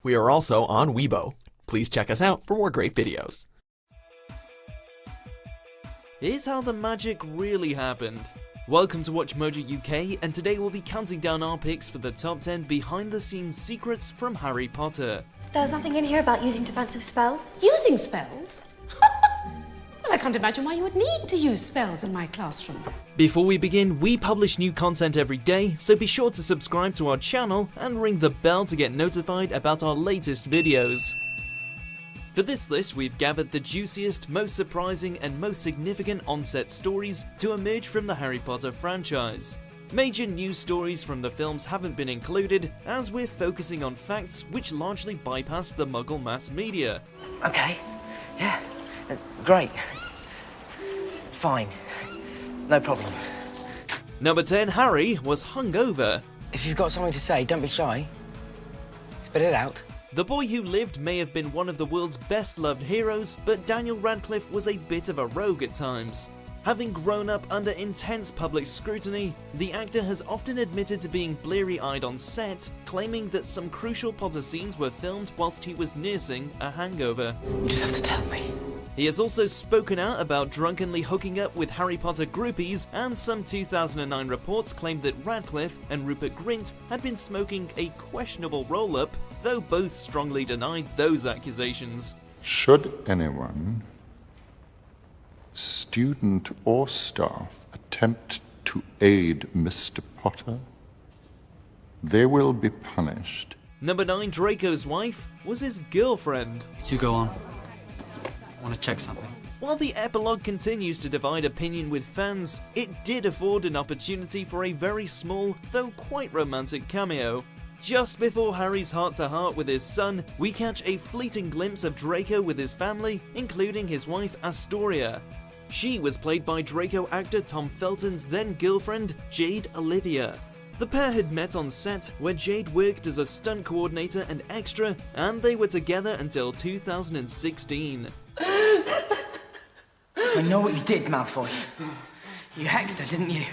We are also on Weibo. Please check us out for more great videos. Here's how the magic really happened. Welcome to WatchMojo UK, and today we'll be counting down our picks for the top 10 behind-the-scenes secrets from Harry Potter. There's nothing in here about using defensive spells. Using spells? Well, I can't imagine why you would need to use spells in my classroom. Before we begin, we publish new content every day, so be sure to subscribe to our channel and ring the bell to get notified about our latest videos. For this list, we've gathered the juiciest, most surprising, and most significant on-set stories to emerge from the Harry Potter franchise. Major news stories from the films haven't been included, as we're focusing on facts which largely bypass the Muggle mass media. Okay, yeah, great. Fine, no problem. Number 10, Harry was hungover. If you've got something to say, don't be shy. Spit it out. The Boy Who Lived may have been one of the world's best-loved heroes, but Daniel Radcliffe was a bit of a rogue at times. Having grown up under intense public scrutiny, the actor has often admitted to being bleary-eyed on set, claiming that some crucial Potter scenes were filmed whilst he was nursing a hangover. You just have to tell me. He has also spoken out about drunkenly hooking up with Harry Potter groupies, and some 2009 reports claimed that Radcliffe and Rupert Grint had been smoking a questionable roll-up, though both strongly denied those accusations. Should anyone, student or staff, attempt to aid Mr. Potter, they will be punished. Number 9, Draco's wife was his girlfriend. You go on. I want to check something. While the epilogue continues to divide opinion with fans, it did afford an opportunity for a very small, though quite romantic cameo. Just before Harry's heart-to-heart with his son, we catch a fleeting glimpse of Draco with his family, including his wife Astoria. She was played by Draco actor Tom Felton's then-girlfriend, Jade Olivia. The pair had met on set, where Jade worked as a stunt coordinator and extra, and they were together until 2016. I know what you did, Malfoy. You hexed her, didn't you?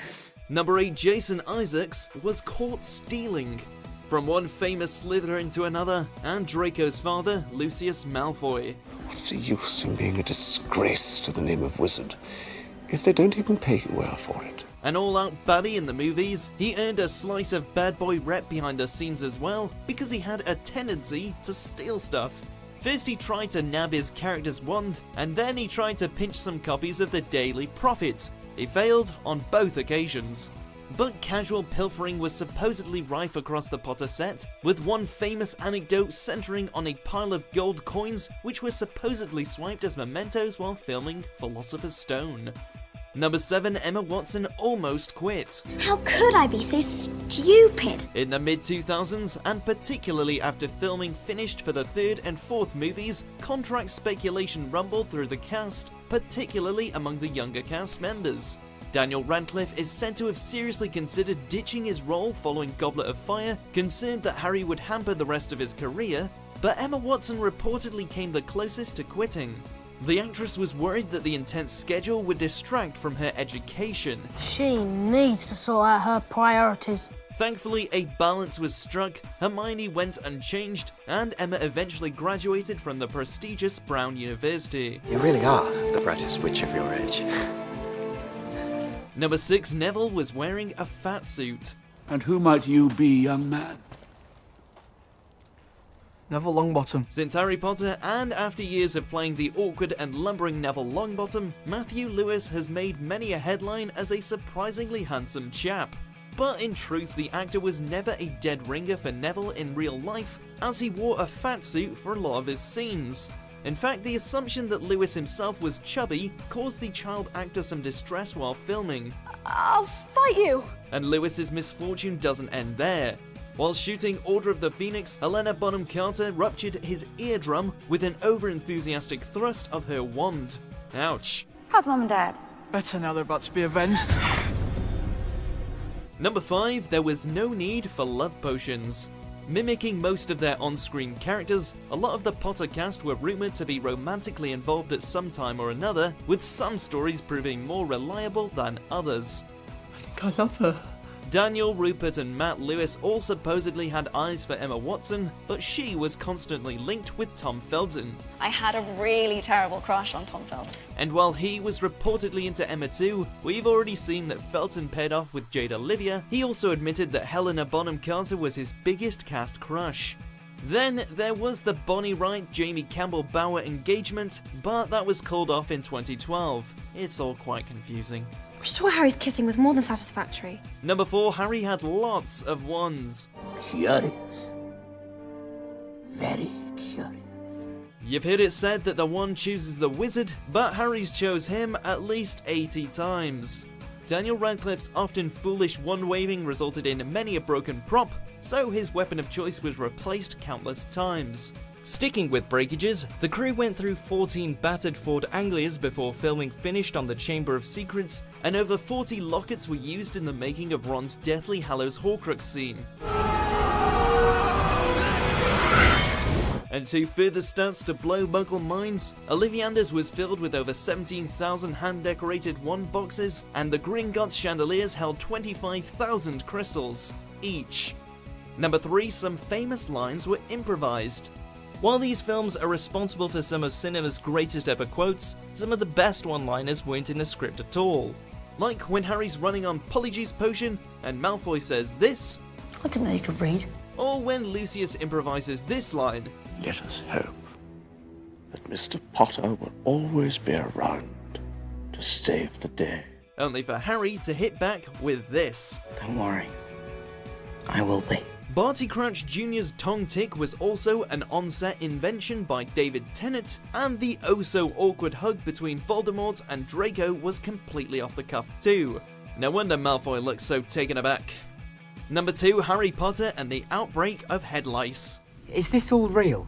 Number 8, Jason Isaacs was caught stealing. From one famous Slytherin to another, and Draco's father, Lucius Malfoy. What's the use in being a disgrace to the name of wizard if they don't even pay you well for it? An all-out baddie in the movies, he earned a slice of bad boy rep behind the scenes as well, because he had a tendency to steal stuff. First he tried to nab his character's wand, and then he tried to pinch some copies of the Daily Prophet. He failed on both occasions. But casual pilfering was supposedly rife across the Potter set, with one famous anecdote centering on a pile of gold coins which were supposedly swiped as mementos while filming Philosopher's Stone. Number 7, Emma Watson almost quit. How could I be so stupid? In the mid-2000s, and particularly after filming finished for the 3rd and 4th movies, contract speculation rumbled through the cast, particularly among the younger cast members. Daniel Radcliffe is said to have seriously considered ditching his role following Goblet of Fire, concerned that Harry would hamper the rest of his career, but Emma Watson reportedly came the closest to quitting. The actress was worried that the intense schedule would distract from her education. She needs to sort out her priorities. Thankfully, a balance was struck, Hermione went unchanged, and Emma eventually graduated from the prestigious Brown University. You really are the brightest witch of your age. Number 6, Neville was wearing a fat suit. And who might you be, young man? Neville Longbottom. Since Harry Potter, and after years of playing the awkward and lumbering Neville Longbottom, Matthew Lewis has made many a headline as a surprisingly handsome chap. But in truth, the actor was never a dead ringer for Neville in real life, as he wore a fat suit for a lot of his scenes. In fact, the assumption that Lewis himself was chubby caused the child actor some distress while filming. I'll fight you! And Lewis's misfortune doesn't end there. While shooting Order of the Phoenix, Helena Bonham Carter ruptured his eardrum with an over-enthusiastic thrust of her wand. Ouch. How's Mum and Dad? Better now they're about to be avenged. Number 5, there was no need for love potions. Mimicking most of their on-screen characters, a lot of the Potter cast were rumoured to be romantically involved at some time or another, with some stories proving more reliable than others. I think I love her. Daniel, Rupert, and Matt Lewis all supposedly had eyes for Emma Watson, but she was constantly linked with Tom Felton. I had a really terrible crush on Tom Felton. And while he was reportedly into Emma too, we've already seen that Felton paired off with Jade Olivia. He also admitted that Helena Bonham Carter was his biggest cast crush. Then there was the Bonnie Wright-Jamie Campbell-Bower engagement, but that was called off in 2012. It's all quite confusing. I'm sure Harry's kissing was more than satisfactory. Number 4, Harry had lots of wands. Curious. Very curious. You've heard it said that the wand chooses the wizard, but Harry's chose him at least 80 times. Daniel Radcliffe's often foolish wand-waving resulted in many a broken prop, so his weapon of choice was replaced countless times. Sticking with breakages, the crew went through 14 battered Ford Anglias before filming finished on the Chamber of Secrets, and over 40 lockets were used in the making of Ron's Deathly Hallows Horcrux scene. And to further stats to blow Muggle minds, Ollivander's was filled with over 17,000 hand-decorated wand boxes, and the Gringotts chandeliers held 25,000 crystals each. Number 3, some famous lines were improvised. While these films are responsible for some of cinema's greatest ever quotes, some of the best one-liners weren't in the script at all. Like when Harry's running on Polyjuice Potion and Malfoy says this, I didn't know you could read. or when Lucius improvises this line, Let us hope that Mr. Potter will always be around to save the day. only for Harry to hit back with this. Don't worry. I will be. Barty Crouch Jr.'s tongue tick was also an on-set invention by David Tennant, and the oh-so-awkward hug between Voldemort and Draco was completely off the cuff too. No wonder Malfoy looks so taken aback. Number 2, Harry Potter and the Outbreak of Head Lice. Is this all real?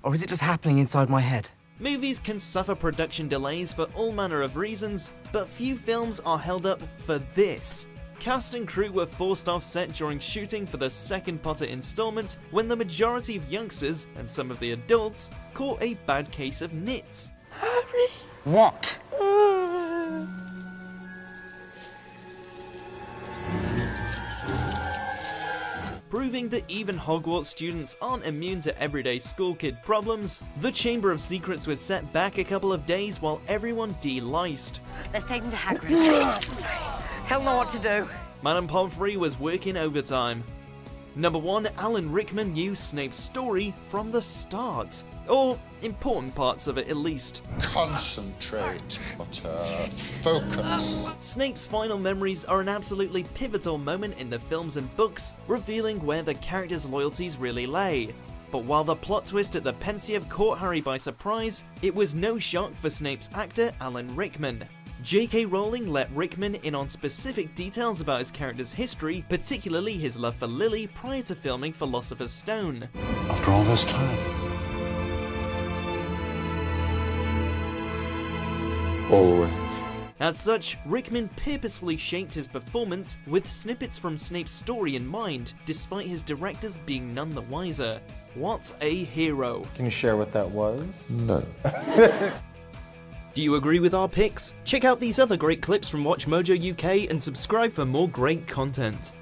Or is it just happening inside my head? Movies can suffer production delays for all manner of reasons, but few films are held up for this. Cast and crew were forced off set during shooting for the second Potter installment when the majority of youngsters, and some of the adults, caught a bad case of nits. Harry! What? Proving that even Hogwarts students aren't immune to everyday school kid problems, the Chamber of Secrets was set back a couple of days while everyone de-liced. Let's take him to Hagrid. He'll know what to do. Madame Pomfrey was working overtime. Number 1, Alan Rickman knew Snape's story from the start. Or important parts of it at least. Concentrate, Potter. Focus. Snape's final memories are an absolutely pivotal moment in the films and books, revealing where the character's loyalties really lay. But while the plot twist at the Pensieve caught Harry by surprise, it was no shock for Snape's actor Alan Rickman. J.K. Rowling let Rickman in on specific details about his character's history, particularly his love for Lily prior to filming Philosopher's Stone. After all this time. Always. As such, Rickman purposefully shaped his performance with snippets from Snape's story in mind, despite his directors being none the wiser. What a hero. Can you share what that was? No. Do you agree with our picks? Check out these other great clips from WatchMojo UK and subscribe for more great content.